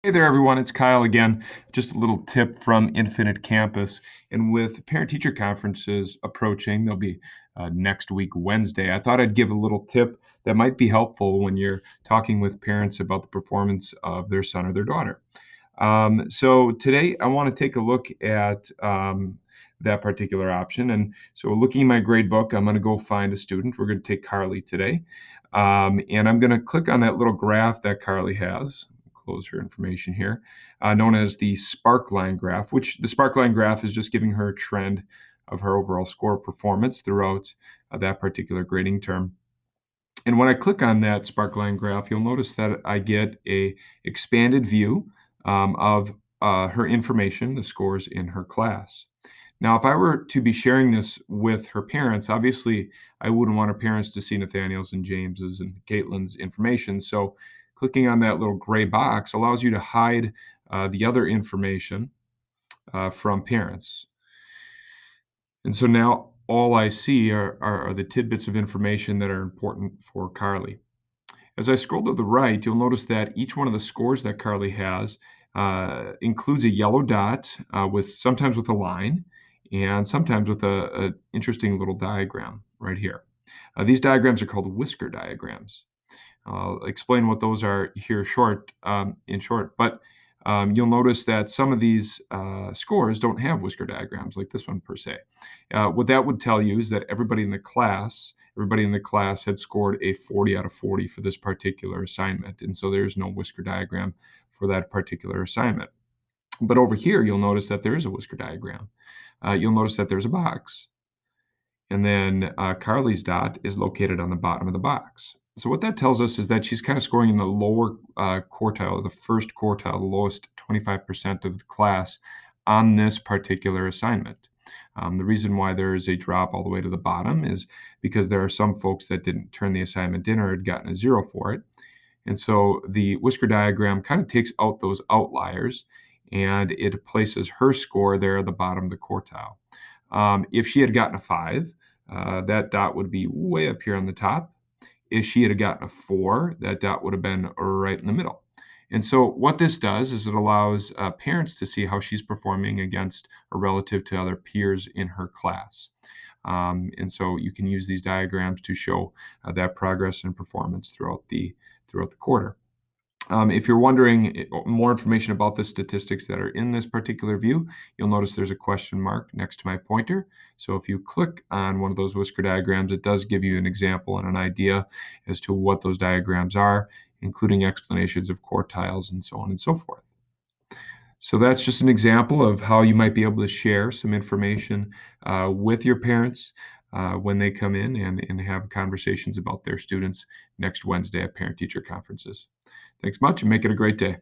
Hey there, everyone. It's Kyle again. Just a little tip from Infinite Campus. And with parent teacher conferences approaching, they'll be next week, Wednesday. I thought I'd give a little tip that might be helpful when you're talking with parents about the performance of their son or their daughter. So today, I want to take a look at that particular option. And so, looking in my grade book, I'm going to go find a student. We're going to take Carly today. And I'm going to click on that little graph that Carly has. Close her information here, known as the spark line graph, which the spark line graph is just giving her a trend of her overall score performance throughout that particular grading term. And when I click on that sparkline graph, you'll notice that I get a expanded view of her information, the scores in her class. Now, if I were to be sharing this with her parents, obviously I wouldn't want her parents to see Nathaniel's and James's and Caitlin's information. So clicking on that little gray box allows you to hide the other information from parents. And so now all I see are the tidbits of information that are important for Carly. As I scroll to the right, you'll notice that each one of the scores that Carly has includes a yellow dot with sometimes with a line and sometimes with a interesting little diagram right here. These diagrams are called whisker diagrams. I'll explain what those are here in short, but you'll notice that some of these scores don't have whisker diagrams like this one per se. What that would tell you is that everybody in the class had scored a 40 out of 40 for this particular assignment, and so there's no whisker diagram for that particular assignment. But over here, you'll notice that there is a whisker diagram. You'll notice that there's a box, and then Carly's dot is located on the bottom of the box. So what that tells us is that she's kind of scoring in the lower quartile, the first quartile, the lowest 25% of the class on this particular assignment. The reason why there is a drop all the way to the bottom is because there are some folks that didn't turn the assignment in or had gotten a 0 for it. And so the whisker diagram kind of takes out those outliers and it places her score there at the bottom of the quartile. If she had gotten a 5, that dot would be way up here on the top. If she had gotten a 4, that dot would have been right in the middle. And so what this does is it allows parents to see how she's performing against or relative to other peers in her class. And so you can use these diagrams to show that progress and performance throughout the quarter. If you're wondering more information about the statistics that are in this particular view, you'll notice there's a question mark next to my pointer. So if you click on one of those whisker diagrams, it does give you an example and an idea as to what those diagrams are, including explanations of quartiles and so on and so forth. So that's just an example of how you might be able to share some information with your parents when they come in and have conversations about their students next Wednesday at parent-teacher conferences. Thanks much and make it a great day.